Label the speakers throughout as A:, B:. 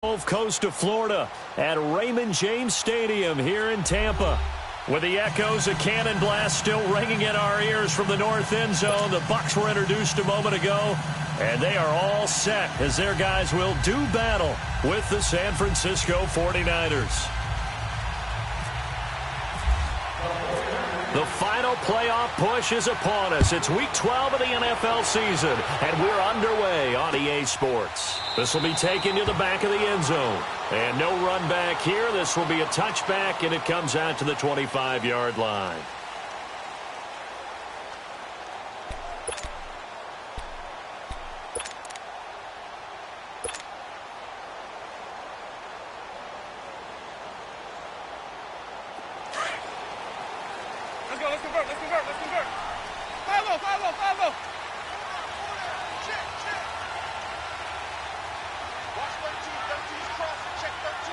A: Gulf Coast of Florida at Raymond James Stadium here in Tampa. With the echoes of cannon blast still ringing in our ears from the north end zone, the Bucs were introduced a moment ago, and they are all set as their guys will do battle with the San Francisco 49ers. The final playoff push is upon us. It's Week 12 of the NFL season, and we're underway on EA Sports. This will be taken to the back of the end zone. And no run back here. This will be a touchback, and it comes out to the 25-yard line.
B: Let's convert. 5-0. Check. Watch 13's crossing, check 13.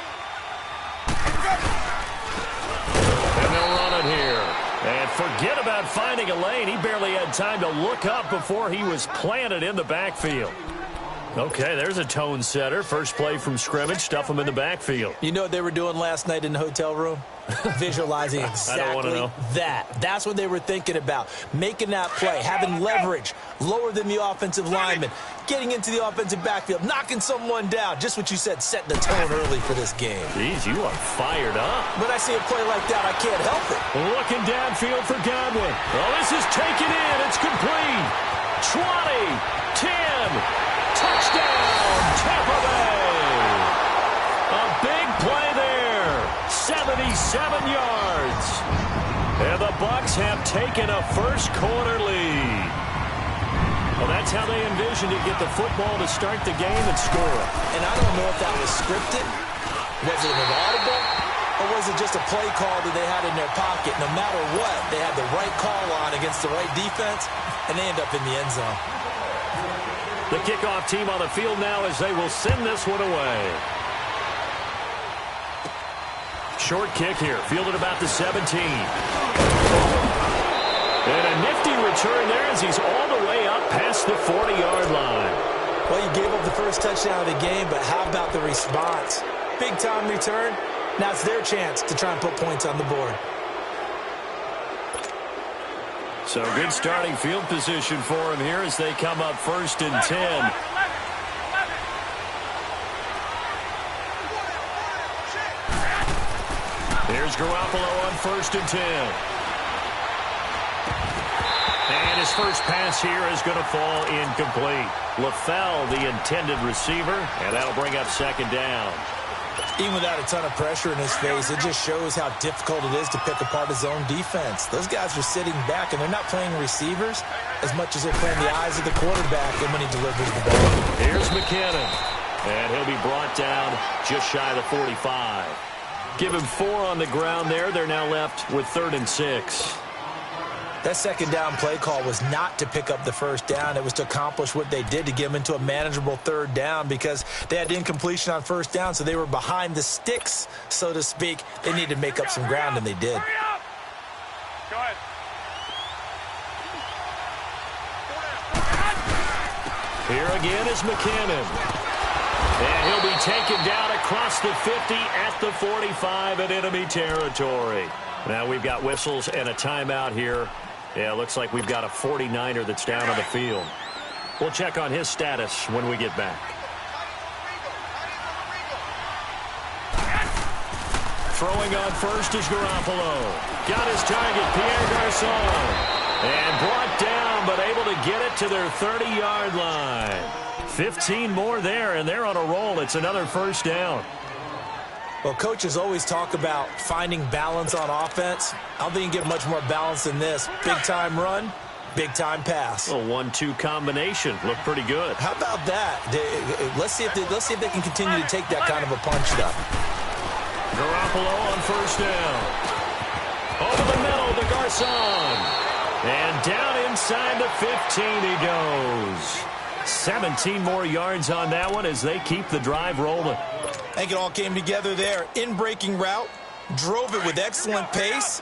A: And they'll run it here. And forget about finding a lane. He barely had time to look up before he was planted in the backfield. Okay, there's a tone setter. First play from scrimmage, stuff him in the backfield.
C: You know what they were doing last night in the hotel room? Visualizing exactly that. That's what they were thinking about. Making that play, having leverage, lower than the offensive lineman, getting into the offensive backfield, knocking someone down. Just what you said, setting the tone early for this game.
A: Jeez, you are fired up.
C: When I see a play like that, I can't help it.
A: Looking downfield for Godwin. Oh, this is taken in. It's complete. 20, 10. Touchdown, Tampa Bay. A big play there. 77 yards. And the Bucs have taken a first quarter lead. Well, that's how they envisioned it. Get the football to start the game and score.
C: And I don't know if that was scripted. Was it an audible? Or was it just a play call that they had in their pocket? No matter what, they had the right call on against the right defense, and they end up in the end zone.
A: The kickoff team on the field now as they will send this one away. Short kick here, fielded about the 17. And a nifty return there as he's all the way up past the 40-yard line.
C: Well, you gave up the first touchdown of the game, but how about the response? Big-time return. Now it's their chance to try and put points on the board.
A: So good starting field position for him here as they come up 1st and 10. Here's Garoppolo on 1st and 10. And his first pass here is going to fall incomplete. LaFell, the intended receiver, and that'll bring up 2nd down.
C: Even without a ton of pressure in his face, it just shows how difficult it is to pick apart his own defense. Those guys are sitting back, and they're not playing receivers as much as they're playing the eyes of the quarterback and when he delivers the ball.
A: Here's McKinnon, and he'll be brought down just shy of the 45. Give him 4 on the ground there. They're now left with 3rd and 6.
C: That 2nd down play call was not to pick up the 1st down. It was to accomplish what they did to get them into a manageable 3rd down because they had incompletion on 1st down, so they were behind the sticks, so to speak. They needed to make up some ground, and they did.
B: Go ahead.
A: Here again is McKinnon. And he'll be taken down across the 50 at the 45 in enemy territory. Now we've got whistles and a timeout here. Yeah, it looks like we've got a 49er that's down on the field. We'll check on his status when we get back. Throwing on 1st is Garoppolo. Got his target, Pierre Garçon. And brought down, but able to get it to their 30-yard line. 15 more there, and they're on a roll. It's another 1st down.
C: Well, coaches always talk about finding balance on offense. I don't think you can get much more balance than this. Big-time run, big-time pass.
A: A 1-2 combination. Looked pretty good.
C: How about that? Let's see if they can continue to take that kind of a punch, though.
A: Garoppolo on 1st down. Over the middle to Garçon. And down inside the 15 he goes. 17 more yards on that one as they keep the drive rolling.
C: I think it all came together there. In-breaking route, drove it with excellent pace.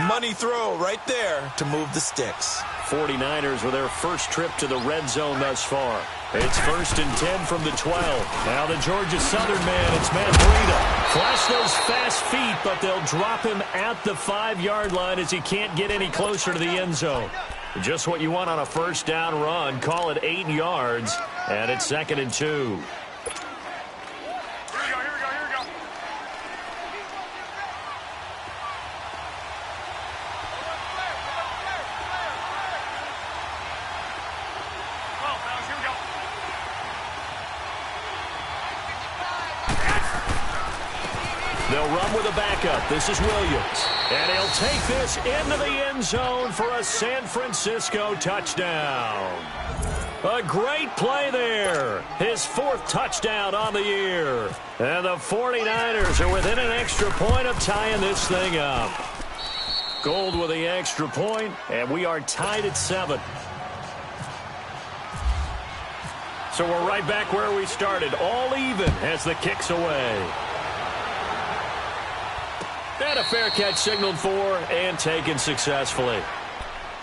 C: Money throw right there to move the sticks.
A: 49ers with their first trip to the red zone thus far. It's 1st and 10 from the 12. Now the Georgia Southern man, it's Matt Breida. Flash those fast feet, but they'll drop him at the 5-yard line as he can't get any closer to the end zone. Just what you want on a first down run. Call it 8 yards, and it's 2nd and 2. They'll run with a backup. This is Williams. And he'll take this into the end zone for a San Francisco touchdown. A great play there. His 4th touchdown on the year. And the 49ers are within an extra point of tying this thing up. Gold with the extra point, and we are tied at 7. So we're right back where we started. All even as the kick's away. And a fair catch signaled for and taken successfully.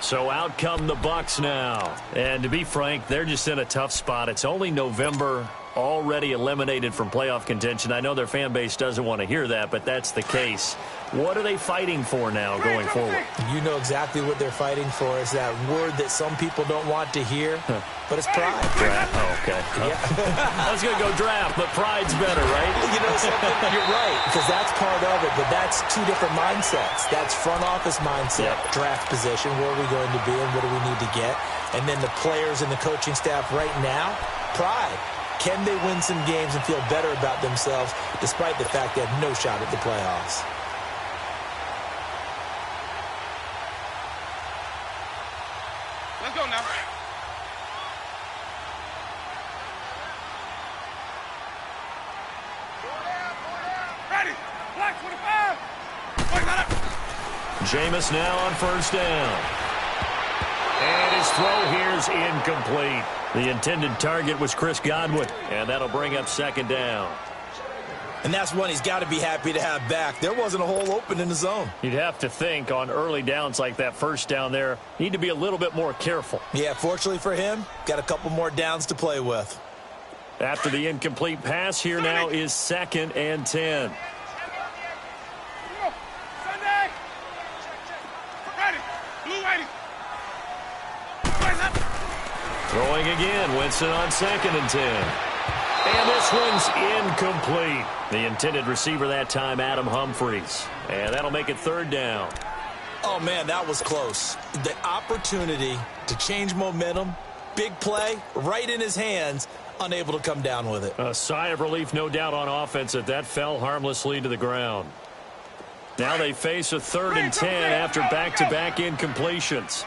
A: So out come the Bucs now. And to be frank, they're just in a tough spot. It's only November, already eliminated from playoff contention. I know their fan base doesn't want to hear that, but that's the case. What are they fighting for now going forward?
C: You know exactly what they're fighting for. Is that word that some people don't want to hear, but it's pride.
A: Draft. Oh, okay.
C: Yeah.
A: I was going to go draft, but pride's better, right?
C: You know something? You're right, because that's part of it, but that's 2 different mindsets. That's front office mindset, draft position, where are we going to be and what do we need to get? And then the players and the coaching staff right now, pride. Can they win some games and feel better about themselves despite the fact they have no shot at the playoffs?
B: Let's go now. Ready. Black 25.
A: Jameis now on 1st down. And his throw here is incomplete. The intended target was Chris Godwin, and that'll bring up 2nd down.
C: And that's one he's got to be happy to have back. There wasn't a hole open in the zone.
A: You'd have to think on early downs like that 1st down there, need to be a little bit more careful.
C: Yeah, fortunately for him, got a couple more downs to play with.
A: After the incomplete pass, here now is 2nd and 10.
B: Sunday. Ready. Blue ready.
A: Throwing again, Winston on 2nd and 10. And this one's incomplete. The intended receiver that time, Adam Humphries. And that'll make it 3rd down.
C: Oh, man, that was close. The opportunity to change momentum, big play, right in his hands, unable to come down with it.
A: A sigh of relief, no doubt, on offense that fell harmlessly to the ground. Now they face a 3rd and 10 after back-to-back incompletions.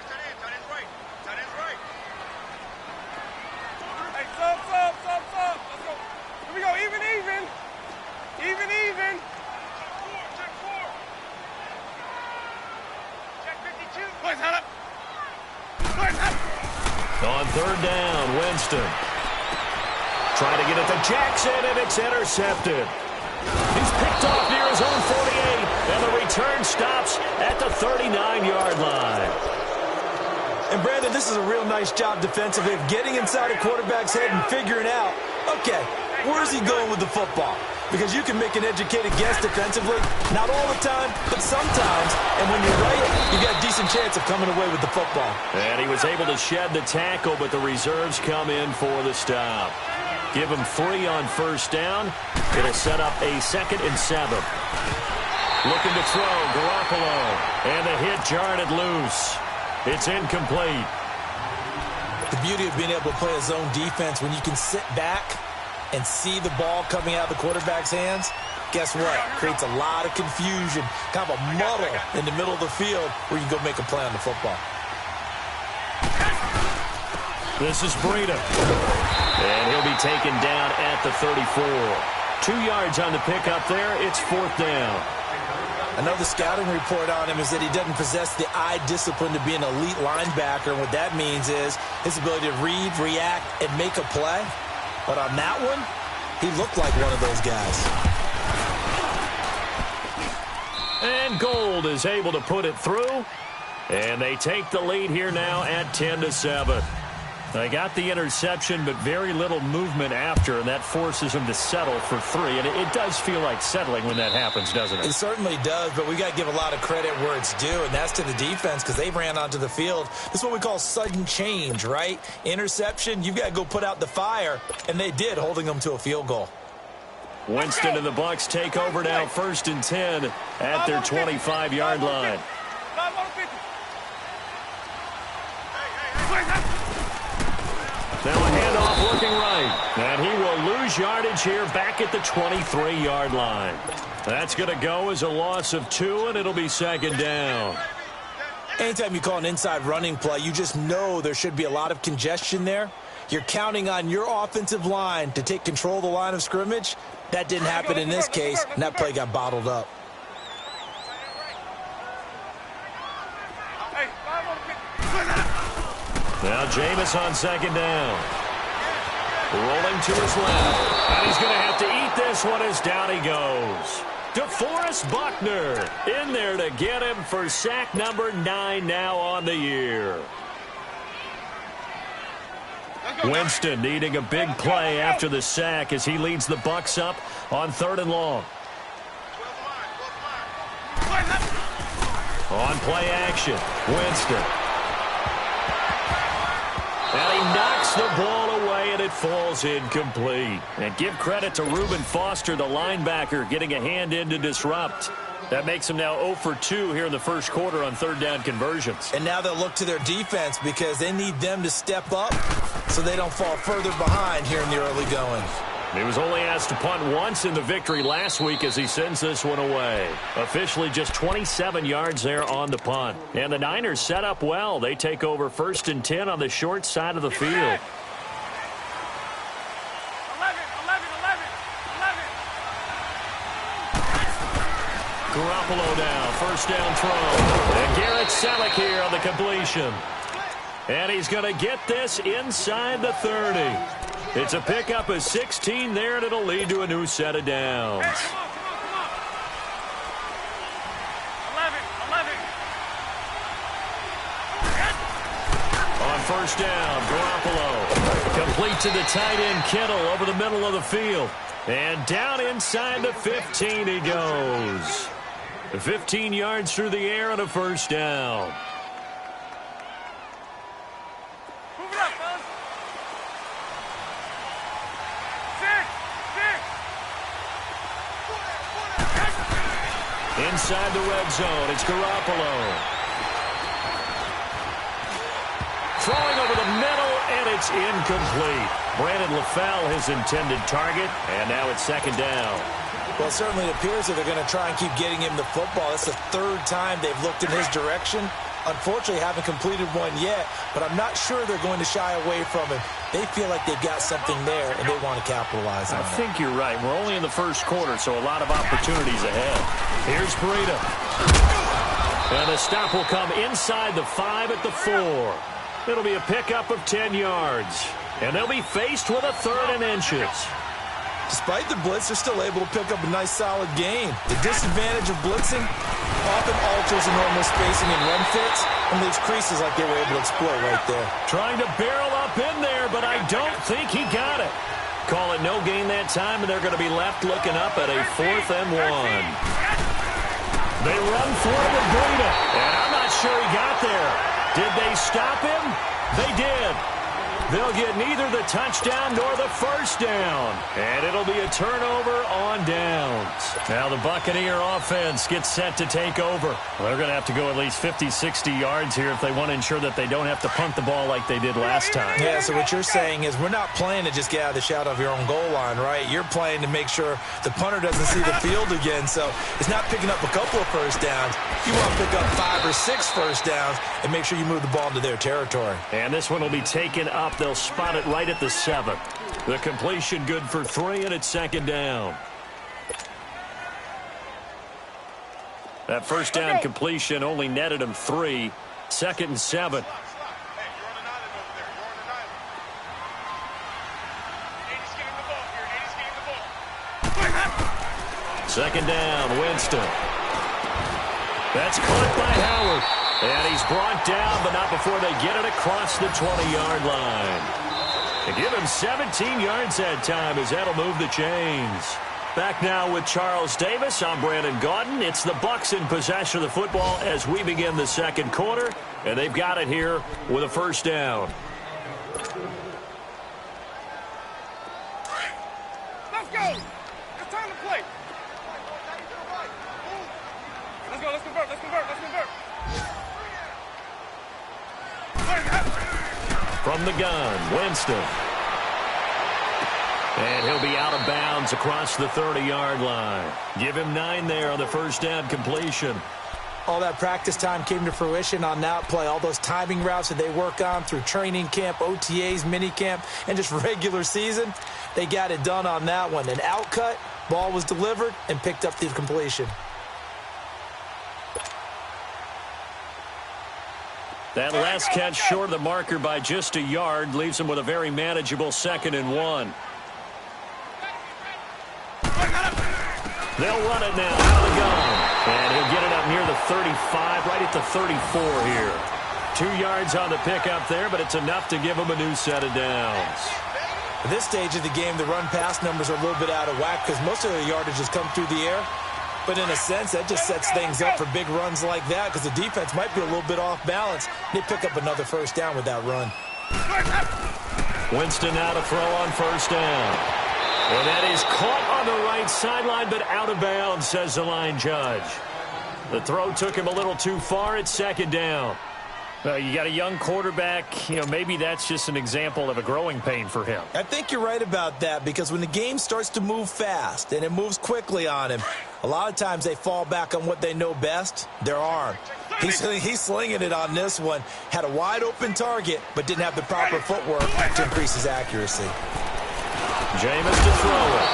A: On 3rd down, Winston. Trying to get it to Jackson, and it's intercepted. He's picked off near his own 48, and the return stops at the 39-yard line.
C: And, Brandon, this is a real nice job defensively of getting inside a quarterback's head and figuring out, okay, where's he going with the football? Because you can make an educated guess defensively, not all the time, but sometimes. And when you're right, you got a decent chance of coming away with the football.
A: And he was able to shed the tackle, but the reserves come in for the stop. Give him 3 on 1st down. It'll set up a 2nd and 7. Looking to throw, Garoppolo. And the hit jarred it loose. It's incomplete.
C: The beauty of being able to play a zone defense when you can sit back and see the ball coming out of the quarterback's hands, guess what? Creates a lot of confusion, kind of a muddle in the middle of the field where you can go make a play on the football.
A: This is Breida. And he'll be taken down at the 34. 2 yards on the pickup there. It's 4th down.
C: Another scouting report on him is that he doesn't possess the eye discipline to be an elite linebacker. And what that means is his ability to read, react, and make a play. But on that one, he looked like one of those guys.
A: And Gold is able to put it through. And they take the lead here now at 10-7. They got the interception, but very little movement after, and that forces them to settle for 3. And it does feel like settling when that happens, doesn't it?
C: It certainly does, but we got to give a lot of credit where it's due, and that's to the defense because they ran onto the field. This is what we call sudden change, right? Interception, you've got to go put out the fire, and they did, holding them to a field goal.
A: Winston and the Bucs take over now, 1st and 10 at their 25-yard line. Now a handoff looking right. And he will lose yardage here back at the 23-yard line. That's going to go as a loss of 2, and it'll be 2nd down.
C: Anytime you call an inside running play, you just know there should be a lot of congestion there. You're counting on your offensive line to take control of the line of scrimmage. That didn't happen in this case, and that play got bottled up.
A: Now Jameis on 2nd down. Rolling to his left. And he's going to have to eat this one as down he goes. DeForest Buckner in there to get him for sack number 9 now on the year. Winston needing a big play after the sack as he leads the Bucs up on 3rd and long. On play action, Winston. And he knocks the ball away, and it falls incomplete. And give credit to Reuben Foster, the linebacker, getting a hand in to disrupt. That makes them now 0 for 2 here in the first quarter on 3rd down conversions.
C: And now they'll look to their defense because they need them to step up so they don't fall further behind here in the early going.
A: He was only asked to punt once in the victory last week as he sends this one away. Officially just 27 yards there on the punt. And the Niners set up well. They take over 1st and 10 on the short side of the field.
B: 11.
A: Garoppolo down, 1st down throw. And Garrett Selleck here on the completion. And he's going to get this inside the 30. It's a pickup of 16 there, and it'll lead to a new set of downs.
B: Hey, come on.
A: 11. On 1st down, Garoppolo. Complete to the tight end, Kittle, over the middle of the field. And down inside the 15 he goes. 15 yards through the air and a 1st down. Inside the red zone, it's Garoppolo. Throwing over the middle, and it's incomplete. Brandon LaFell, his intended target, and now it's 2nd down.
C: Well, it certainly appears that they're going to try and keep getting him the football. It's the 3rd time they've looked in his direction. Unfortunately, haven't completed one yet, but I'm not sure they're going to shy away from him. They feel like they've got something there, and they want to capitalize on it.
A: I think you're right. We're only in the first quarter, so a lot of opportunities ahead. Here's Breida. And the stop will come inside the 5 at the 4. It'll be a pickup of 10 yards. And they'll be faced with a 3rd and inches.
C: Despite the blitz, they're still able to pick up a nice, solid gain. The disadvantage of blitzing often alters the normal spacing and run fits and leaves creases like they were able to exploit right there.
A: Trying to barrel up in there, but I don't think he got it. Call it no gain that time, and they're going to be left looking up at a 4th and 1. They run for it with Breida, and I'm not sure he got there. Did they stop him? They did. They'll get neither the touchdown nor the 1st down. And it'll be a turnover on downs. Now the Buccaneer offense gets set to take over. Well, they're going to have to go at least 50, 60 yards here if they want to ensure that they don't have to punt the ball like they did last time.
C: Yeah, so what you're saying is we're not playing to just get out of the shadow of your own goal line, right? You're playing to make sure the punter doesn't see the field again. So it's not picking up a couple of 1st downs. You want to pick up 5 or 6 1st downs and make sure you move the ball into their territory.
A: And this one will be taken up. They'll spot it right at the 7. The completion good for 3, and it's 2nd down. That 1st down completion only netted him 3. 2nd and 7. Second down, Winston. That's caught by Howard. And he's brought down, but not before they get it across the 20-yard line. They give him 17 yards that time as that'll move the chains. Back now with Charles Davis. I'm Brandon Gaudin. It's the Bucs in possession of the football as we begin the second quarter. And they've got it here with a first down.
B: Let's go. It's time to play. Let's go. Let's convert. Let's convert. Let's convert.
A: From the gun, Winston. And he'll be out of bounds across the 30-yard line. Give him 9 there on the first down completion.
C: All that practice time came to fruition on that play. All those timing routes that they work on through training camp, OTAs, minicamp, and just regular season, they got it done on that one. An outcut, ball was delivered, and picked up the completion.
A: That last catch short of the marker by just a yard leaves him with a very manageable 2nd and 1. They'll run it now out of the gun. And he'll get it up near the 35, right at the 34 here. 2 yards on the pickup there, but it's enough to give him a new set of downs.
C: At this stage of the game, the run-pass numbers are a little bit out of whack because most of the yardage has come through the air. But in a sense, that just sets things up for big runs like that because the defense might be a little bit off balance. They pick up another first down with that run.
A: Winston now to throw on first down. And that is caught on the right sideline, but out of bounds, says the line judge. The throw took him a little too far. It's 2nd down. Well, you got a young quarterback. Maybe that's just an example of a growing pain for him.
C: I think you're right about that because when the game starts to move fast and it moves quickly on him, a lot of times they fall back on what they know best, their arm. He's slinging it on this one. Had a wide-open target, but didn't have the proper footwork to increase his accuracy.
A: Jameis to throw it.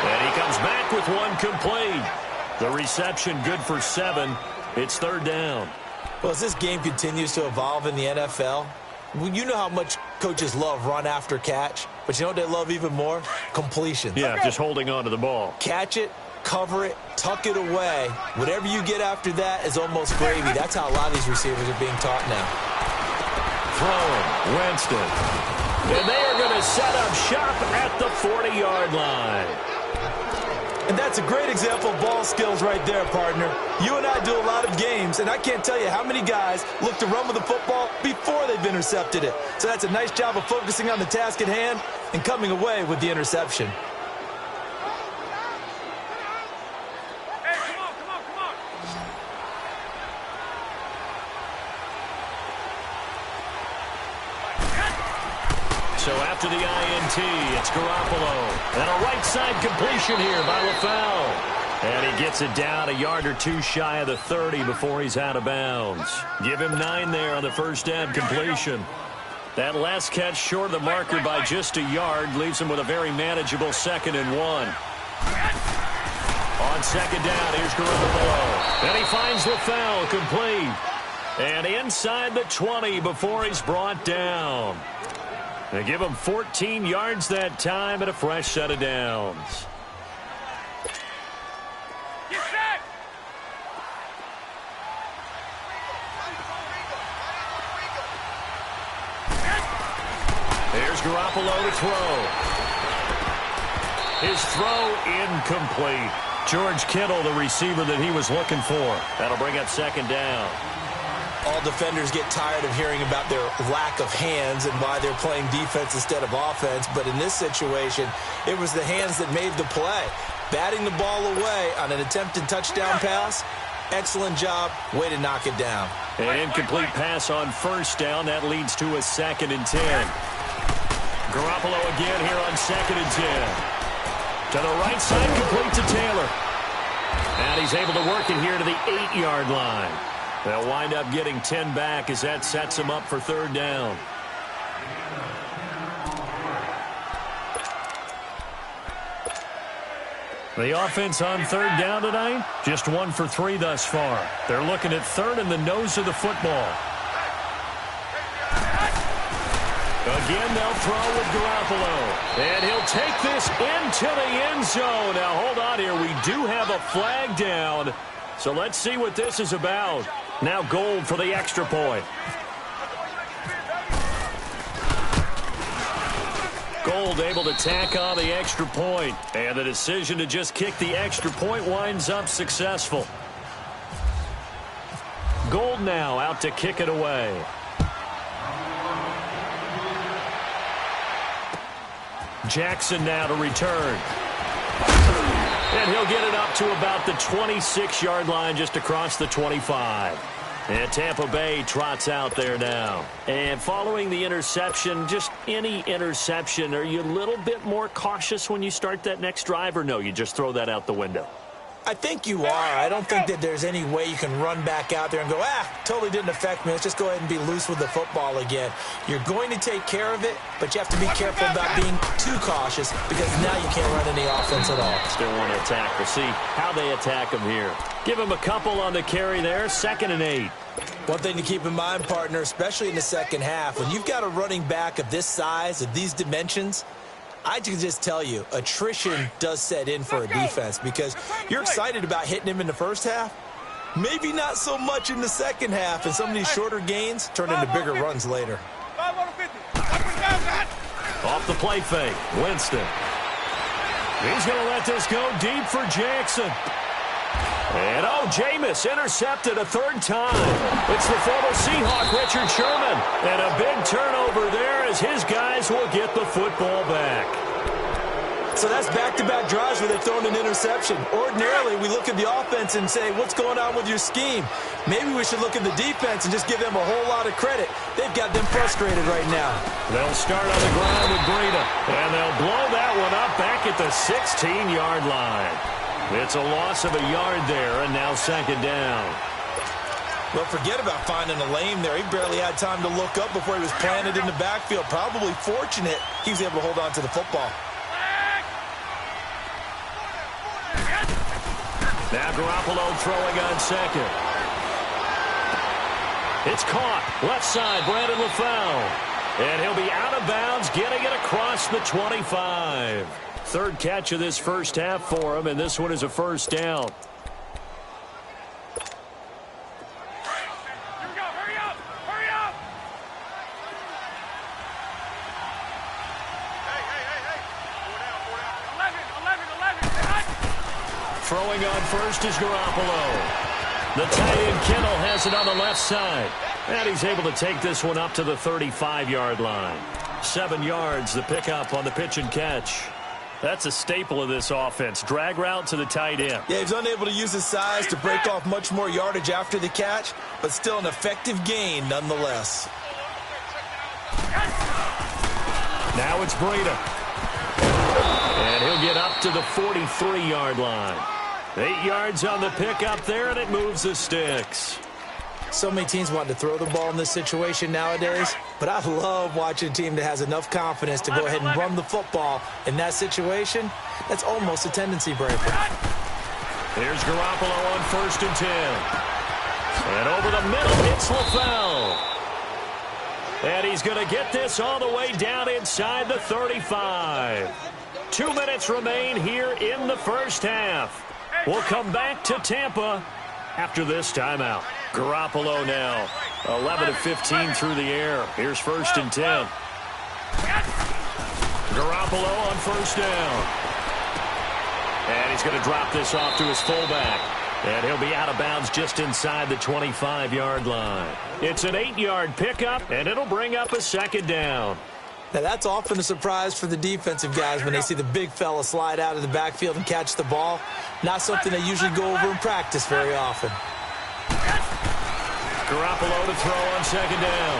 A: And he comes back with one complete. The reception good for 7. It's 3rd down.
C: Well, as this game continues to evolve in the NFL, you know how much coaches love run after catch, but you know what they love even more? Completions.
A: Yeah, just holding on to the ball.
C: Catch it, cover it, tuck it away. Whatever you get after that is almost gravy. That's how a lot of these receivers are being taught now.
A: Throwing, Winston. And they are going to set up shop at the 40-yard line.
C: And that's a great example of ball skills right there, partner. You and I do a lot of games, and I can't tell you how many guys look to run with the football before they've intercepted it. So that's a nice job of focusing on the task at hand and coming away with the interception.
B: Hey, come on, come on, come on.
A: So after the INT, it's Garoppolo. And a right side completion here by LaFell. And he gets it down a yard or 2 shy of the 30 before he's out of bounds. Give him 9 there on the first down completion. That last catch short of the marker by just a yard leaves him with a very manageable 2nd and 1. On 2nd down, here's Garoppolo. And he finds LaFell complete. And inside the 20 before he's brought down. They give him 14 yards that time and a fresh set of downs.
B: Get set.
A: There's Garoppolo to throw. His throw incomplete. George Kittle, the receiver that he was looking for. That'll bring up 2nd down.
C: All defenders get tired of hearing about their lack of hands and why they're playing defense instead of offense. But in this situation, it was the hands that made the play. Batting the ball away on an attempted touchdown pass. Excellent job. Way to knock it down.
A: An incomplete pass on first down. That leads to a 2nd and 10. Garoppolo again here on 2nd and 10. To the right side, complete to Taylor. And he's able to work it here to the 8-yard line. They'll wind up getting 10 back as that sets them up for 3rd down. The offense on 3rd down tonight, just 1 for 3 thus far. They're looking at 3rd in the nose of the football. Again, they'll throw with Garoppolo. And he'll take this into the end zone. Now, hold on here. We do have a flag down. So let's see what this is about. Now Gold for the extra point. Gold able to tack on the extra point. And the decision to just kick the extra point winds up successful. Gold now out to kick it away. Jackson now to return. And he'll get it up to about the 26-yard line, just across the 25. And Tampa Bay trots out there now. And following the interception, just any interception, are you a little bit more cautious when you start that next drive, or no, you just throw that out the window?
C: I think you are. I don't think that there's any way you can run back out there and go, totally didn't affect me. Let's just go ahead and be loose with the football again. You're going to take care of it, but you have to be careful about being too cautious because now you can't run any offense at all.
A: Still want to attack. We'll see how they attack them here. Give them a couple on the carry there, 2nd and 8.
C: One thing to keep in mind, partner, especially in the second half, when you've got a running back of this size, of these dimensions, I can just tell you, attrition does set in for a defense because you're excited about hitting him in the first half. Maybe not so much in the second half, and some of these shorter gains turn into bigger runs later.
A: Off the play fake, Winston. He's going to let this go deep for Jackson. And, Jameis intercepted a 3rd time. It's the former Seahawk, Richard Sherman. And a big turnover there as his guys will get the football back.
C: So that's back-to-back drives where they've thrown an interception. Ordinarily, we look at the offense and say, what's going on with your scheme? Maybe we should look at the defense and just give them a whole lot of credit. They've got them frustrated right now.
A: They'll start on the ground with Breida. And they'll blow that one up back at the 16-yard line. It's a loss of a yard there, and now 2nd down.
C: Well, forget about finding a lane there. He barely had time to look up before he was planted in the backfield. Probably fortunate he was able to hold on to the football.
A: Now Garoppolo throwing on 2nd. It's caught. Left side, Brandon LaFell. And he'll be out of bounds, getting it across the 25. 3rd catch of this first half for him, and this one is a 1st down.
B: Here we go. Hurry up. Hurry up. Hey. 4 down. 11.
A: Throwing on first is Garoppolo. The tight end Kittle has it on the left side. And he's able to take this one up to the 35-yard line. 7 yards, the pickup on the pitch and catch. That's a staple of this offense. Drag route to the tight end.
C: Yeah, he's unable to use his size to break off much more yardage after the catch, but still an effective gain nonetheless.
A: Now it's Breida. And he'll get up to the 43-yard line. 8 yards on the pickup there, and it moves the sticks.
C: So many teams want to throw the ball in this situation nowadays, but I love watching a team that has enough confidence to go ahead and run the football in that situation. That's almost a tendency breaker.
A: Here's Garoppolo on 1st and 10. And over the middle, it's LaFell. And he's going to get this all the way down inside the 35. 2 minutes remain here in the first half. We'll come back to Tampa after this timeout. Garoppolo now, 11 of 15 through the air. Here's 1st and 10. Garoppolo on 1st down. And he's going to drop this off to his fullback. And he'll be out of bounds just inside the 25-yard line. It's an 8-yard pickup, and it'll bring up a 2nd down.
C: Now, that's often a surprise for the defensive guys when they see the big fella slide out of the backfield and catch the ball. Not something they usually go over in practice very often.
A: Garoppolo to throw on 2nd down.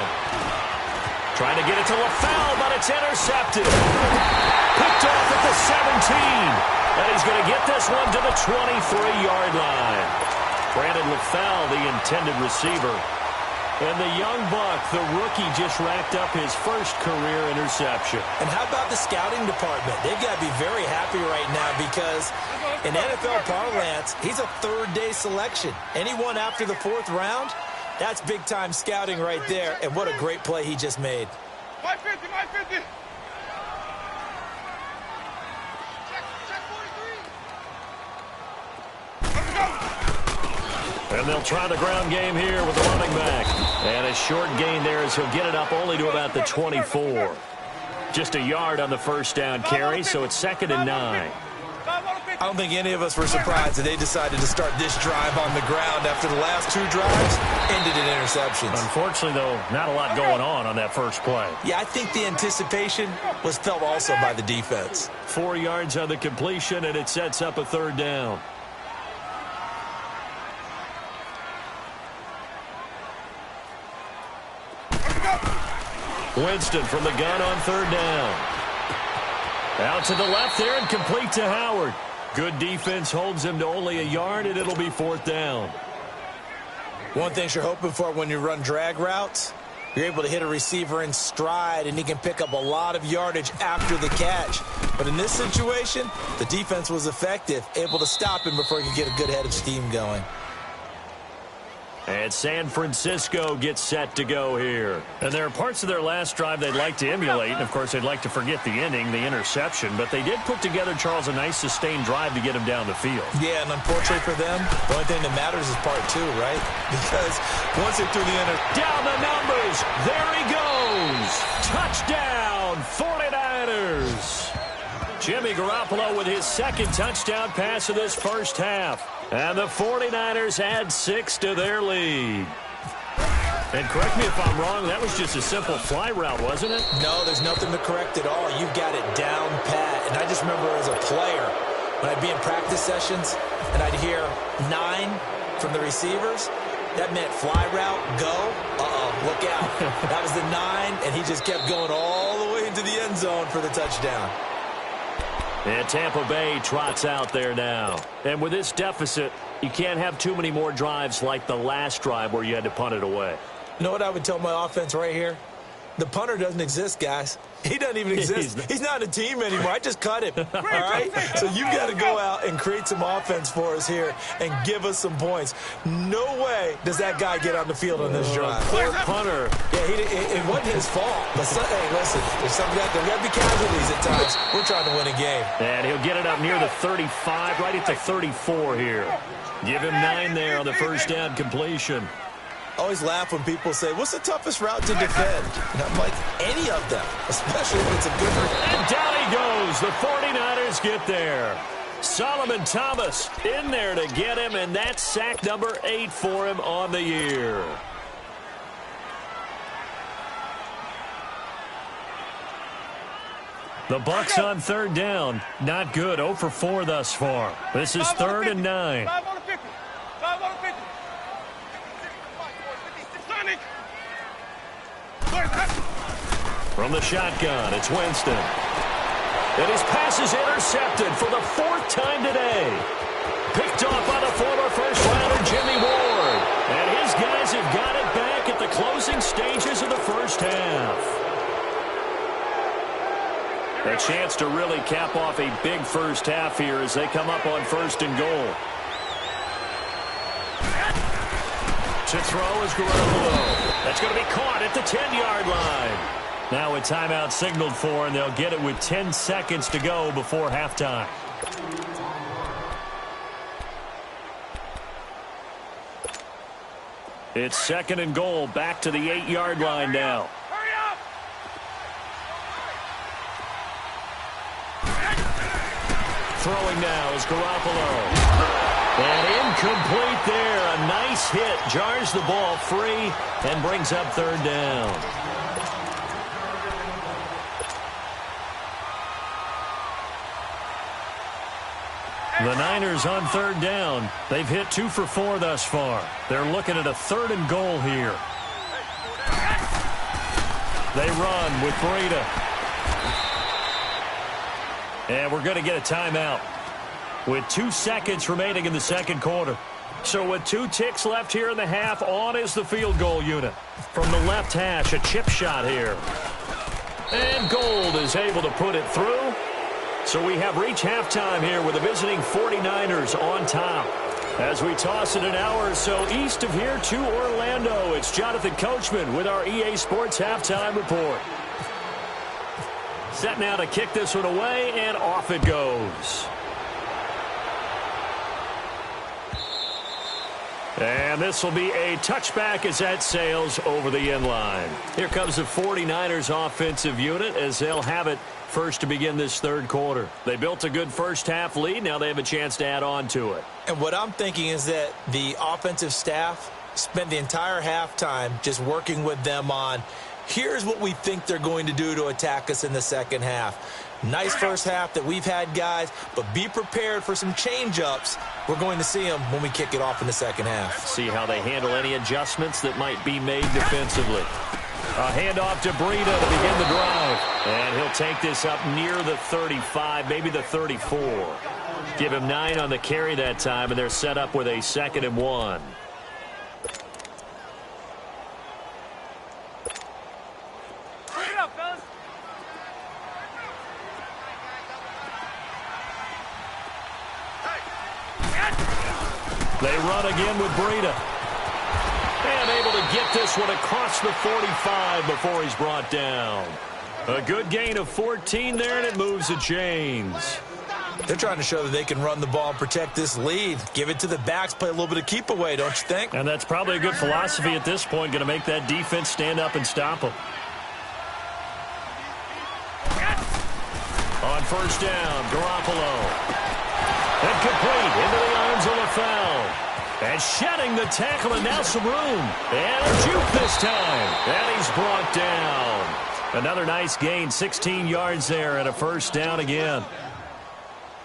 A: Trying to get it to LaFell, but it's intercepted. Picked off at the 17. And he's going to get this one to the 23-yard line. Brandon LaFell, the intended receiver. And the young buck, the rookie, just racked up his first career interception.
C: And how about the scouting department? They've got to be very happy right now because in NFL parlance, he's a 3rd-day selection. Anyone after the 4th round, that's big-time scouting right there. And what a great play he just made.
B: My 50. Check 43. Let's go.
A: And they'll try the ground game here with the running back. And a short gain there as he'll get it up only to about the 24. Just a yard on the first down carry, so it's 2nd and 9.
C: I don't think any of us were surprised that they decided to start this drive on the ground after the last 2 drives ended in interceptions.
A: Unfortunately, though, not a lot going on that first play.
C: Yeah, I think the anticipation was felt also by the defense.
A: 4 yards on the completion, and it sets up a 3rd down. Winston from the gun on 3rd down. Out to the left there and complete to Howard. Good defense holds him to only a yard, and it'll be 4th down.
C: One thing you're hoping for when you run drag routes, you're able to hit a receiver in stride, and he can pick up a lot of yardage after the catch. But in this situation, the defense was effective, able to stop him before he could get a good head of steam going.
A: And San Francisco gets set to go here. And there are parts of their last drive they'd like to emulate. And, of course, they'd like to forget the ending, the interception. But they did put together, Charles, a nice sustained drive to get him down the field.
C: Yeah, and unfortunately for them, the only thing that matters is part 2, right? Because once they threw the
A: down the numbers, there he goes. Touchdown, 49ers. Jimmy Garoppolo with his 2nd touchdown pass of this first half. And the 49ers add 6 to their lead. And correct me if I'm wrong, that was just a simple fly route, wasn't it?
C: No, there's nothing to correct at all. You've got it down pat. And I just remember as a player, when I'd be in practice sessions and I'd hear 9 from the receivers, that meant fly route, go, look out. That was the 9, and he just kept going all the way into the end zone for the touchdown.
A: And Tampa Bay trots out there now. And with this deficit, you can't have too many more drives like the last drive where you had to punt it away.
C: You know what I would tell my offense right here? The punter doesn't exist, guys. He doesn't even exist. He's not a team anymore. I just cut him, all right? So you've got to go out and create some offense for us here and give us some points. No way does that guy get on the field on this drive.
A: Poor punter.
C: Yeah, it wasn't his fault. But, hey, listen, there's got to be casualties at times. We're trying to win a game.
A: And he'll get it up near the 35, right at the 34 here. Give him 9 there on the first down completion.
C: I always laugh when people say, what's the toughest route to defend? And I'm like, any of them, especially if it's a good route.
A: And down he goes. The 49ers get there. Solomon Thomas in there to get him, and that's sack number 8 for him on the year. The Bucs on 3rd down. Not good. 0 for 4 thus far. This is 3rd and 9.
B: 5 on the 50. 5 on the 50.
A: From the shotgun, it's Winston. And his pass is intercepted for the 4th time today. Picked off by the former first-rounder Jimmy Ward. And his guys have got it back at the closing stages of the first half. A chance to really cap off a big first half here as they come up on 1st and goal. To throw is Garoppolo. That's going to be caught at the 10-yard line. Now a timeout signaled for, and they'll get it with 10 seconds to go before halftime. It's 2nd and goal, back to the 8-yard line now.
B: Hurry up!
A: Throwing now is Garoppolo. And incomplete there. A nice hit. Jars the ball free and brings up 3rd down. The Niners on 3rd down. They've hit 2 for 4 thus far. They're looking at a 3rd and goal here. They run with Breida. And we're going to get a timeout with 2 seconds remaining in the 2nd quarter. So with 2 ticks left here in the half, on is the field goal unit. From the left hash, a chip shot here. And Gold is able to put it through. So we have reached halftime here with the visiting 49ers on top. As we toss it an hour or so east of here to Orlando, it's Jonathan Coachman with our EA Sports Halftime Report. Set now to kick this one away, and off it goes. And this will be a touchback as that sails over the end line. Here comes the 49ers offensive unit as they'll have it first to begin this third quarter. They built a good first-half lead. Now they have a chance to add on to it.
C: And what I'm thinking is that the offensive staff spent the entire halftime just working with them on, here's what we think they're going to do to attack us in the second half. Nice first half that we've had, guys, but be prepared for some change-ups. We're going to see them when we kick it off in the second half.
A: See how they handle any adjustments that might be made defensively. A handoff to Breida to begin the drive. And he'll take this up near the 35, maybe the 34. Give him 9 on the carry that time, and they're set up with a 2nd and 1. They run again with Breida. And able to get this one across the 45 before he's brought down. A good gain of 14 there, and it moves the chains.
C: They're trying to show that they can run the ball and protect this lead. Give it to the backs, play a little bit of keep away, don't you think?
A: And that's probably a good philosophy at this point, going to make that defense stand up and stop them. On first down, Garoppolo. And complete into the arms of LaFell. And shedding the tackle, and now some room. And a juke this time. And he's brought down. Another nice gain, 16 yards there, and a first down again.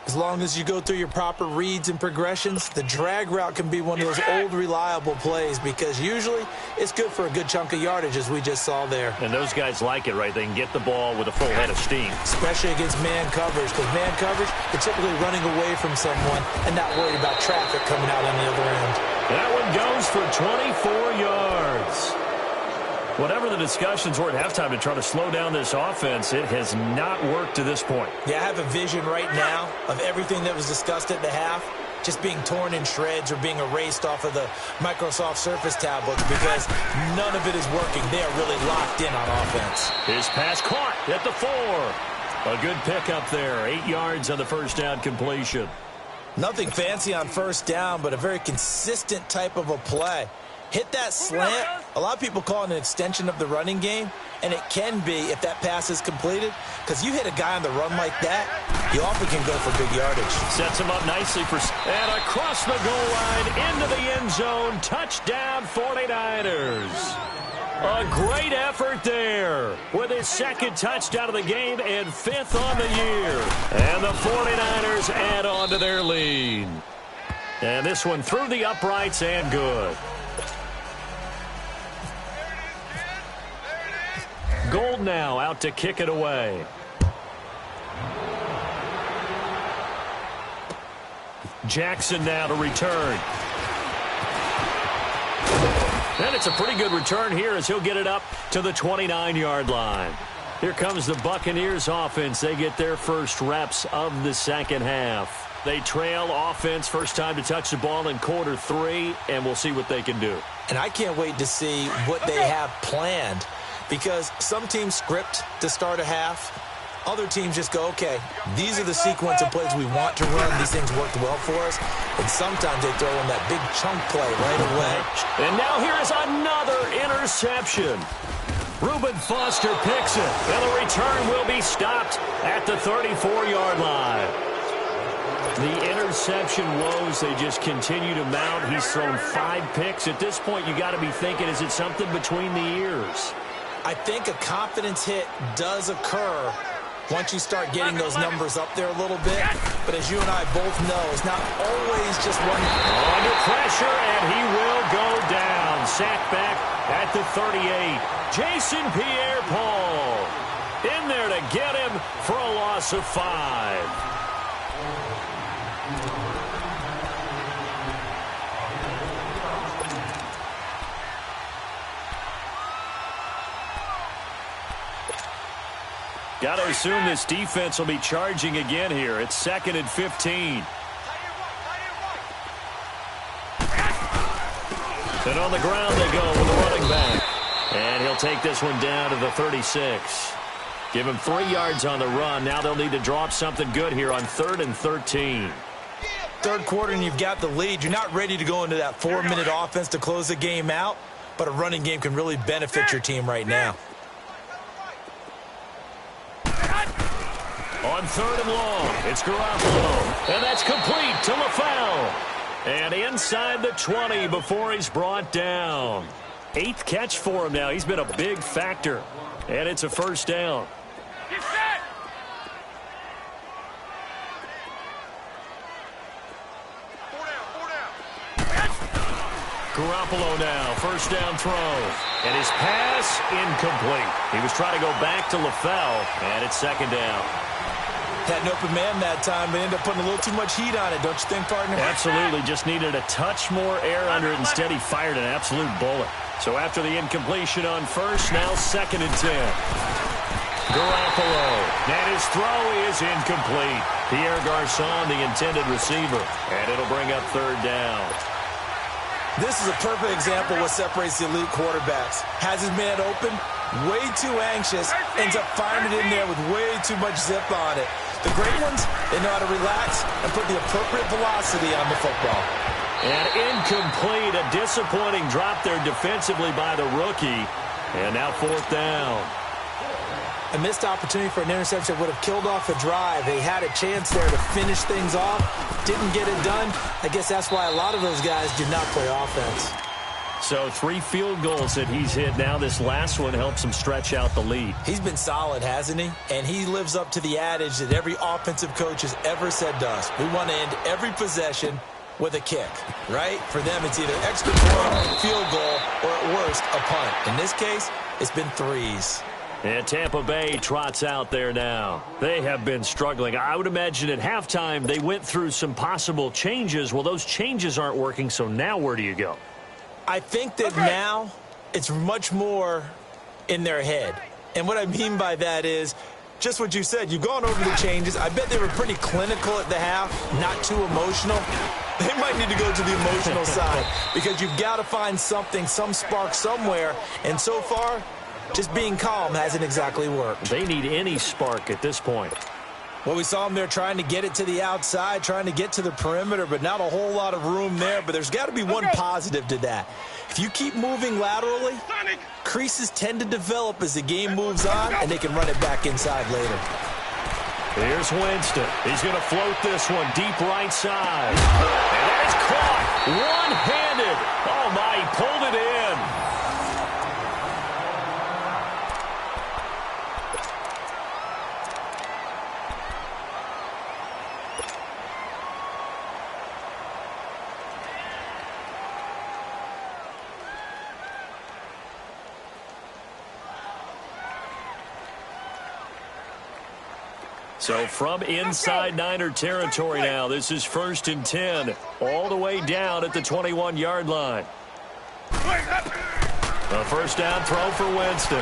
C: As long as you go through your proper reads and progressions, the drag route can be one of those old reliable plays because usually it's good for a good chunk of yardage, as we just saw there.
A: And those guys like it, right? They can get the ball with a full head of steam.
C: Especially against man coverage, because man coverage, they're typically running away from someone and not worried about traffic coming out on the other end.
A: That one goes for 24 yards. Whatever the discussions were at halftime to try to slow down this offense, it has not worked to this point.
C: Yeah, I have a vision right now of everything that was discussed at the half just being torn in shreds or being erased off of the Microsoft Surface tablets because none of it is working. They are really locked in on offense.
A: His pass caught at the 4. A good pickup there. 8 yards on the first down completion.
C: Nothing fancy on first down, but a very consistent type of a play. Hit that slant. A lot of people call it an extension of the running game, and it can be if that pass is completed, because you hit a guy on the run like that, you often can go for big yardage.
A: Sets him up nicely for, and across the goal line into the end zone. Touchdown 49ers. A great effort there with his 2nd touchdown of the game and 5th on the year. And the 49ers add on to their lead. And this one through the uprights and good. Gold now out to kick it away. Jackson now to return. And it's a pretty good return here as he'll get it up to the 29-yard line. Here comes the Buccaneers offense. They get their first reps of the second half. They trail offense first time to touch the ball in quarter 3, and we'll see what they can do.
C: And I can't wait to see what they have planned. Because some teams script to start a half. Other teams just go, okay, these are the sequence of plays we want to run. These things worked well for us. And sometimes they throw in that big chunk play right away.
A: And now here is another interception. Reuben Foster picks it. And the return will be stopped at the 34-yard line. The interception woes, they just continue to mount. He's thrown 5 picks. At this point, you got to be thinking, is it something between the ears?
C: I think a confidence hit does occur once you start getting those numbers up there a little bit. But as you and I both know, it's not always just one.
A: Under pressure, and he will go down. Sacked back at the 38. Jason Pierre-Paul in there to get him for a loss of 5. Got to assume this defense will be charging again here. It's 2nd and 15. And on the ground they go with the running back. And he'll take this one down to the 36. Give him 3 yards on the run. Now they'll need to draw up something good here on 3rd and 13.
C: Third quarter and you've got the lead. You're not ready to go into that 4-minute offense to close the game out, but a running game can really benefit your team right now.
A: On 3rd and long, it's Garoppolo, and that's complete to LaFell. And inside the 20 before he's brought down. 8th catch for him now. He's been a big factor, and it's a first down.
B: Get set. Four down.
A: Garoppolo now, first down throw. And his pass incomplete. He was trying to go back to LaFell, and it's 2nd down.
C: Had an open man that time, but ended up putting a little too much heat on it, don't you think, partner?
A: Absolutely. Just needed a touch more air under it. Instead, he fired an absolute bullet. So after the incompletion on first, now 2nd and 10. Garoppolo. And his throw is incomplete. Pierre Garçon, the intended receiver. And it'll bring up 3rd down.
C: This is a perfect example of what separates the elite quarterbacks. Has his man open, way too anxious, ends up firing it in there with way too much zip on it. The great ones, they know how to relax and put the appropriate velocity on the football.
A: And incomplete, a disappointing drop there defensively by the rookie. And now 4th down.
C: A missed opportunity for an interception would have killed off the drive. They had a chance there to finish things off. Didn't get it done. I guess that's why a lot of those guys do not play offense.
A: So 3 field goals that he's hit now. This last one helps him stretch out the lead.
C: He's been solid, hasn't he? And he lives up to the adage that every offensive coach has ever said to us. We want to end every possession with a kick, right? For them, it's either extra point, field goal, or at worst, a punt. In this case, it's been 3s.
A: And Tampa Bay trots out there now. They have been struggling. I would imagine at halftime they went through some possible changes. Well, those changes aren't working, so now where do you go?
C: I think that now it's much more in their head. And what I mean by that is just what you said. You've gone over the changes. I bet they were pretty clinical at the half, not too emotional. They might need to go to the emotional side because you've got to find something, some spark somewhere. And so far, just being calm hasn't exactly worked.
A: They need any spark at this point.
C: Well, we saw them there trying to get it to the outside, trying to get to the perimeter, but not a whole lot of room there. But there's got to be one positive to that. If you keep moving laterally, creases tend to develop as the game moves on, and they can run it back inside later.
A: Here's Winston. He's going to float this one deep right side. And that is caught one-handed. Oh, my, he pulled it in. So from inside Niner territory now, this is 1st and 10, all the way down at the 21-yard line. A first down throw for Winston.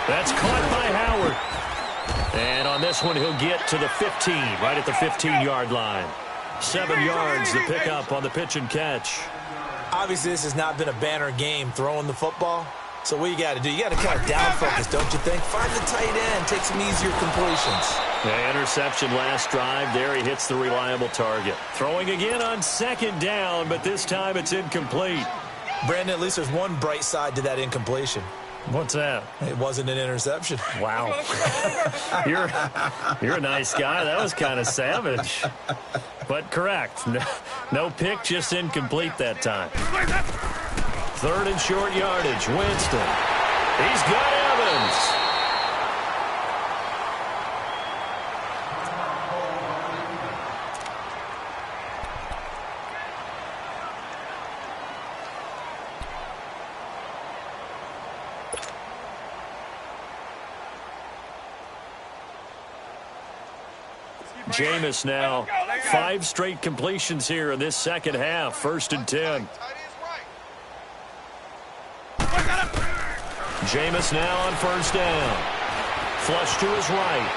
A: That's caught by Howard. And on this one, he'll get to the 15, right at the 15-yard line. 7 yards to pick up on the pitch and catch.
C: Obviously, this has not been a banner game throwing the football. So what you got to do, you got to kind of down focus, don't you think? Find the tight end, take some easier completions.
A: The interception last drive. There he hits the reliable target. Throwing again on 2nd down, but this time it's incomplete.
C: Brandon, at least there's one bright side to that incompletion.
A: What's that?
C: It wasn't an interception.
A: Wow. You're a nice guy. That was kind of savage. But correct. No pick, just incomplete that time. 3rd and short yardage. Winston. He's got Evans. Jameis now 5 straight completions here in this second half. 1st and 10. Jameis now on 1st down. Flush to his right.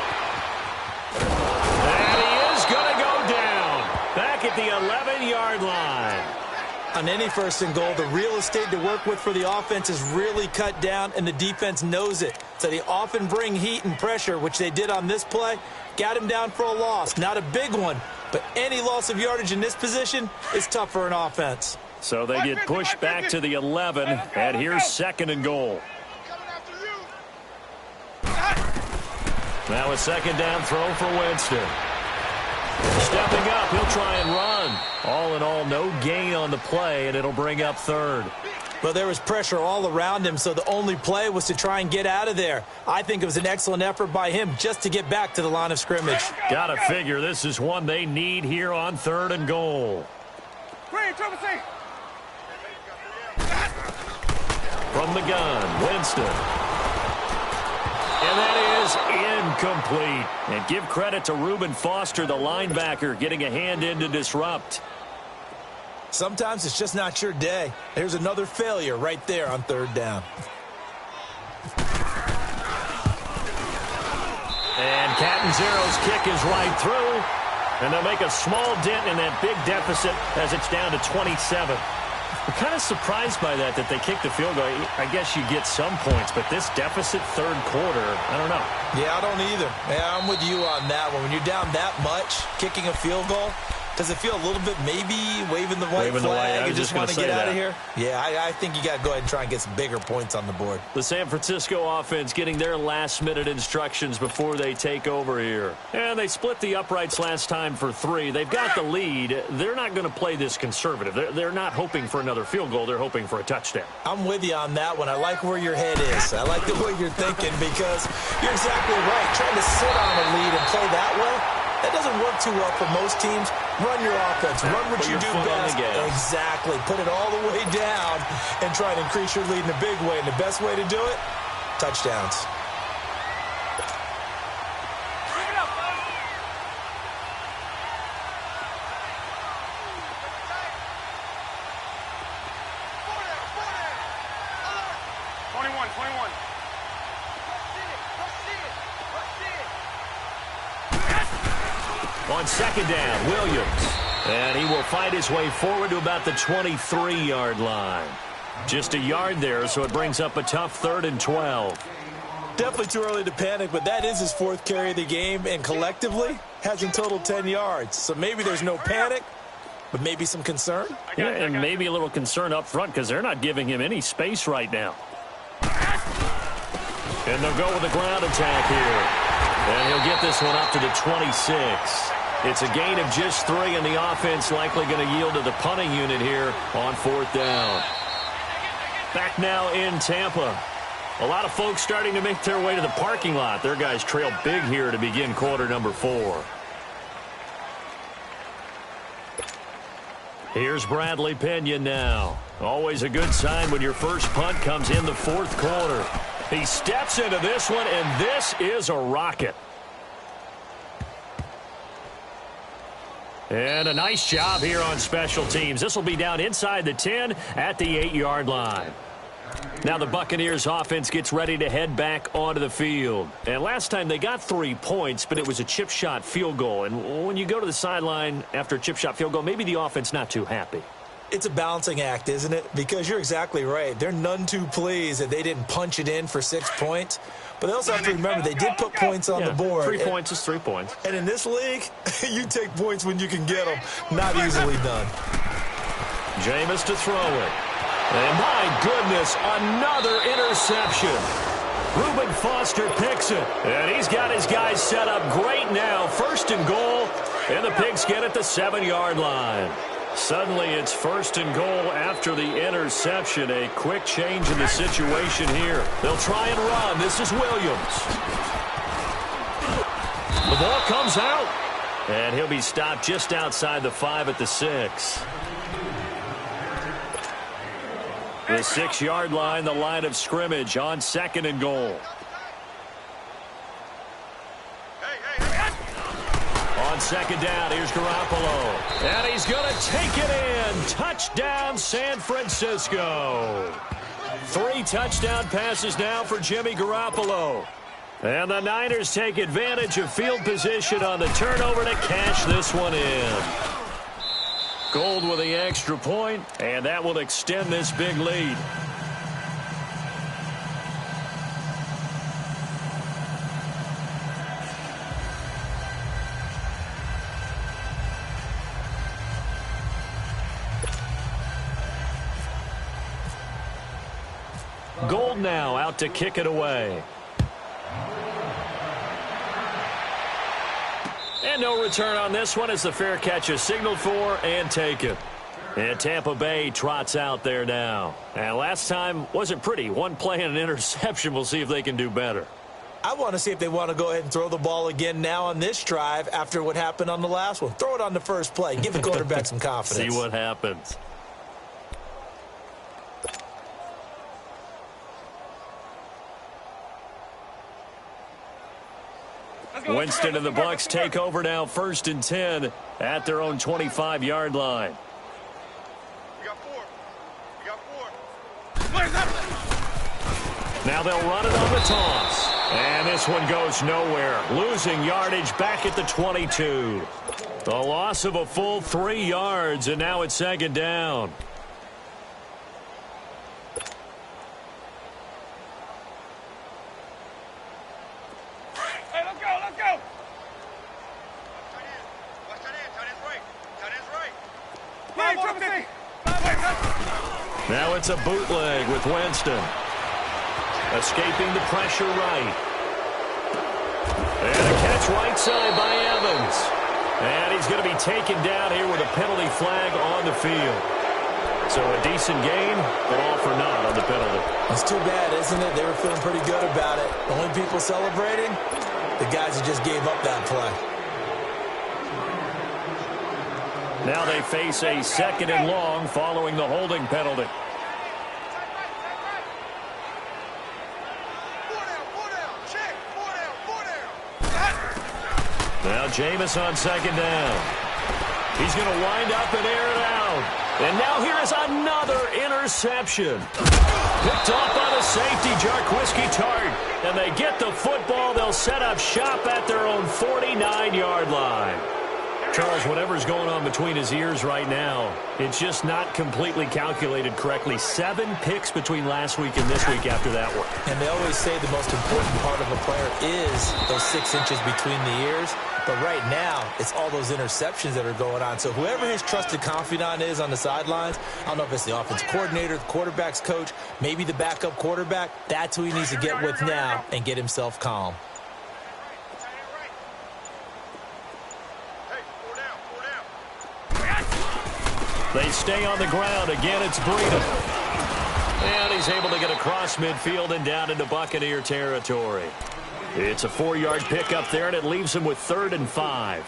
A: And he is going to go down. Back at the 11-yard line.
C: On any 1st and goal, the real estate to work with for the offense is really cut down, and the defense knows it. So they often bring heat and pressure, which they did on this play. Got him down for a loss. Not a big one, But any loss of yardage in this position is tough for an offense.
A: So they get pushed back to the 11, and here's 2nd and goal. Now a 2nd down throw for Winston. Stepping up, he'll try and run. All in all, no gain on the play, and it'll bring up 3rd.
C: Well, there was pressure all around him, so the only play was to try and get out of there. I think it was an excellent effort by him just to get back to the line of scrimmage.
A: Gotta figure this is one they need here on 3rd and goal. From the gun, Winston. And that is incomplete. And give credit to Reuben Foster, the linebacker, getting a hand in to disrupt.
C: Sometimes it's just not your day. There's another failure right there on 3rd down.
A: And Catanzero's kick is right through. And they'll make a small dent in that big deficit as it's down to 27. I'm kind of surprised by that they kicked the field goal. I guess you get some points, but this deficit 3rd quarter, I don't know.
C: Yeah, I don't either. Yeah, I'm with you on that one. When you're down that much, kicking a field goal, does it feel a little bit maybe waving the white flag and just want to get out of here? Yeah, I think you got to go ahead and try and get some bigger points on the board.
A: The San Francisco offense getting their last-minute instructions before they take over here. And they split the uprights last time for 3. They've got the lead. They're not going to play this conservative. They're not hoping for another field goal. They're hoping for a touchdown.
C: I'm with you on that one. I like where your head is. I like the way you're thinking because you're exactly right. Trying to sit on a lead and play that way, that doesn't work too well for most teams. Run your offense. Run what you do best. Exactly. Put it all the way down and try and increase your lead in a big way. And the best way to do it, touchdowns.
B: Bring it up, bud. 21, 21.
A: On 2nd down, Williams. And he will fight his way forward to about the 23-yard line. Just a yard there, so it brings up a tough 3rd and 12.
C: Definitely too early to panic, but that is his 4th carry of the game, and collectively has in total 10 yards. So maybe there's no panic, but maybe some concern.
A: Yeah, and maybe a little concern up front because they're not giving him any space right now. And they'll go with a ground attack here. And he'll get this one up to the 26. It's a gain of just 3, and the offense likely going to yield to the punting unit here on 4th down. Back now in Tampa. A lot of folks starting to make their way to the parking lot. Their guys trail big here to begin quarter number 4. Here's Bradley Pena now. Always a good sign when your first punt comes in the 4th quarter. He steps into this one, and this is a rocket. And a nice job here on special teams. This will be down inside the 10 at the 8-yard line. Now the Buccaneers offense gets ready to head back onto the field. And last time they got 3 points, but it was a chip shot field goal. And when you go to the sideline after a chip shot field goal, maybe the offense not too happy.
C: It's a balancing act, isn't it? Because you're exactly right. They're none too pleased that they didn't punch it in for 6 points. But they also have to remember they did put points on the board.
A: 3 points is 3 points.
C: And in this league, you take points when you can get them. Not easily done.
A: Jameis to throw it. And my goodness, another interception. Reuben Foster picks it. And he's got his guys set up great now. 1st and goal. And the Pigs get at the 7-yard line. Suddenly it's 1st and goal after the interception. A quick change in the situation here. They'll try and run. This is Williams. The ball comes out. And he'll be stopped just outside the 5 at the 6. The 6-yard line, the line of scrimmage on 2nd and goal. On 2nd down, here's Garoppolo. And he's going to take it in. Touchdown, San Francisco. 3 touchdown passes now for Jimmy Garoppolo. And the Niners take advantage of field position on the turnover to cash this one in. Gold with the extra point, and that will extend this big lead. Gold now out to kick it away. And no return on this one as the fair catch is signaled for and taken. And Tampa Bay trots out there now. And last time wasn't pretty. One play and an interception. We'll see if they can do better.
C: I want to see if they want to go ahead and throw the ball again now on this drive after what happened on the last one. Throw it on the first play. Give the quarterback some confidence.
A: See what happens. Winston and the Bucs take over now, 1st and 10 at their own 25-yard line.
B: You got four. You got four.
A: Now they'll run it on the toss. And this one goes nowhere. Losing yardage back at the 22. The loss of a full 3 yards, and now it's 2nd down.
B: Hey, let's go, let's go. Watch tight end. Tight end's right. Tight end's right. Yeah,
A: Now it's a bootleg with Winston. Escaping the pressure right. And a catch right side by Evans. And he's going to be taken down here with a penalty flag on the field. So a decent gain, but all for naught on the penalty.
C: It's too bad, isn't it? They were feeling pretty good about it. The only people celebrating, the guys who just gave up that play.
A: Now they face a 2nd and long following the holding penalty. Now Jameis on 2nd down. He's going to wind up and air it out. And now here is another interception. Picked off by the safety, Jarquiski Tart. And they get the football. They'll set up shop at their own 49-yard line. Charles, whatever's going on between his ears right now, it's just not completely calculated correctly. 7 picks between last week and this week after that one.
C: And they always say the most important part of a player is those 6 inches between the ears. But right now, it's all those interceptions that are going on. So whoever his trusted confidant is on the sidelines, I don't know if it's the offense coordinator, the quarterback's coach, maybe the backup quarterback, that's who he needs to get with now and get himself calm.
A: They stay on the ground. Again, it's Breida. And he's able to get across midfield and down into Buccaneer territory. It's a 4-yard pickup there, and it leaves him with 3rd and 5.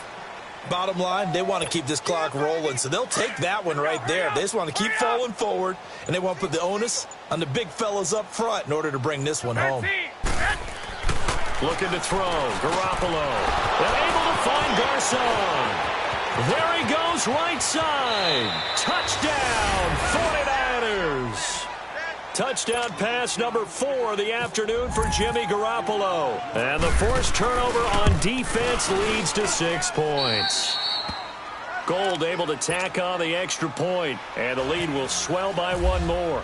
C: Bottom line, they want to keep this clock rolling, so they'll take that one right there. They just want to keep falling forward, and they want to put the onus on the big fellas up front in order to bring this one home.
A: Looking to throw. Garoppolo. And able to find Garcon. There he goes, right side. Touchdown, 49ers. Touchdown pass number 4 of the afternoon for Jimmy Garoppolo. And the forced turnover on defense leads to 6 points. Gold able to tack on the extra point, and the lead will swell by 1 more.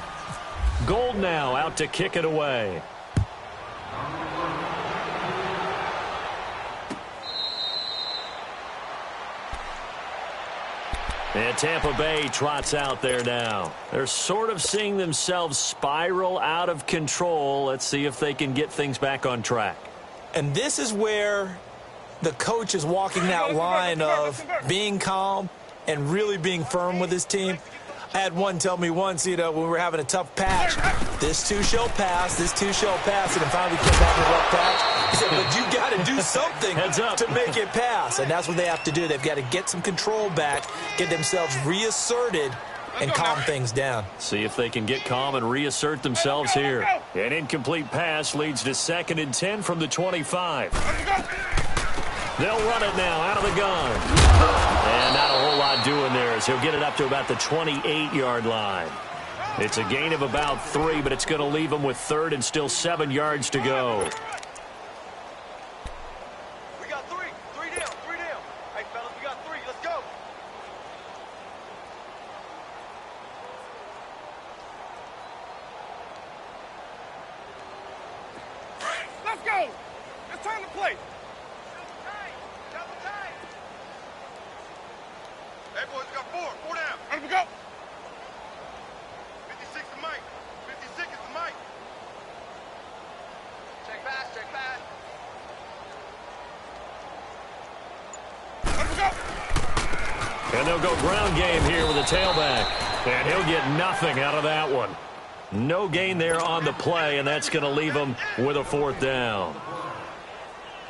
A: Gold now out to kick it away. And Tampa Bay trots out there now. They're sort of seeing themselves spiral out of control. Let's see if they can get things back on track.
C: And this is where the coach is walking that line of being calm and really being firm with his team. I had one tell me once, when we were having a tough patch, this too shall pass, this too shall pass, and finally we kept having a rough patch. He said, but you got to do something to make it pass, and that's what they have to do. They've got to get some control back, get themselves reasserted, and calm things down.
A: See if they can get calm and reassert themselves here. An incomplete pass leads to 2nd and 10 from the 25. They'll run it now out of the gun. And not a whole lot doing there as he'll get it up to about the 28-yard line. It's a gain of about 3, but it's going to leave him with 3rd and still 7 yards to go.
B: We got 3. 3 down. 3 down. Hey, fellas, we got 3. Let's go. Let's go. It's time to play. Hey, boys, we got 4. 4 down. Let me go. 56 is Mike. 56 is Mike.
A: And they'll go ground game here with a tailback. And he'll get nothing out of that one. No gain there on the play, and that's going to leave him with a 4th down.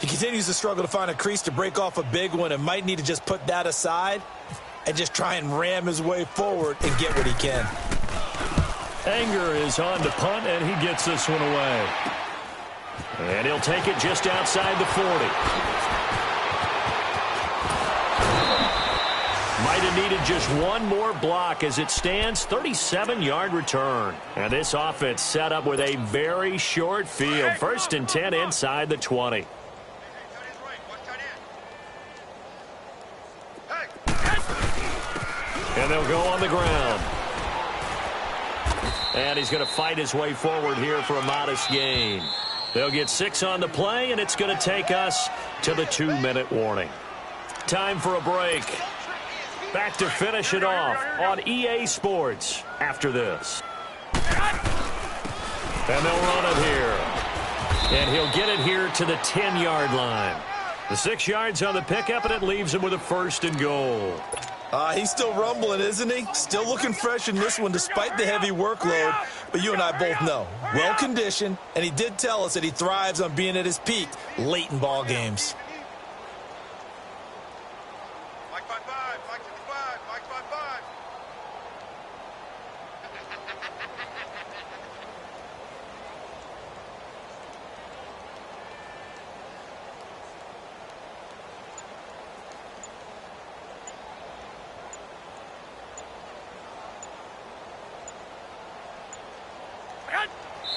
C: He continues to struggle to find a crease to break off a big one and might need to just put that aside and just try and ram his way forward and get what he can.
A: Anger is on to punt, and he gets this one away. And he'll take it just outside the 40. Might have needed just one more block as it stands. 37-yard return. And this offense set up with a very short field. 1st and 10 inside the 20. And they'll go on the ground. And he's going to fight his way forward here for a modest gain. They'll get 6 on the play, and it's going to take us to the 2-minute warning. Time for a break. Back to finish it off on EA Sports after this. And they'll run it here. And he'll get it here to the 10-yard line. The 6 yards on the pickup, and it leaves him with a 1st and goal.
C: He's still rumbling, isn't he? Still looking fresh in this one despite the heavy workload. But you and I both know, well-conditioned, and he did tell us that he thrives on being at his peak late in ball games.
B: Mike 5-5, Mike 55, Mike 5-5.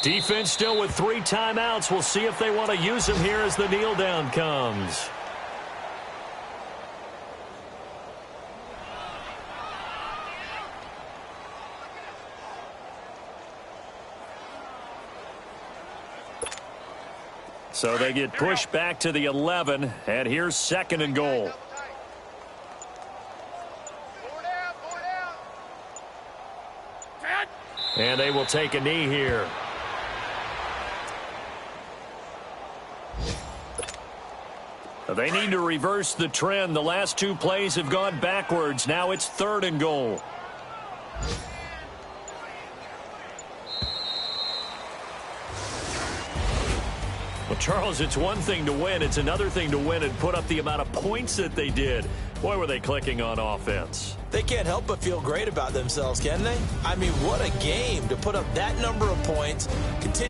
A: Defense still with 3 timeouts. We'll see if they want to use them here as the kneel down comes. So they get pushed back to the 11, and here's 2nd and goal. And they will take a knee here. They need to reverse the trend. The last 2 plays have gone backwards. Now it's 3rd and goal. Well, Charles, it's one thing to win. It's another thing to win and put up the amount of points that they did. Boy, were they clicking on offense.
C: They can't help but feel great about themselves, can they? I mean, what a game to put up that number of points. Continue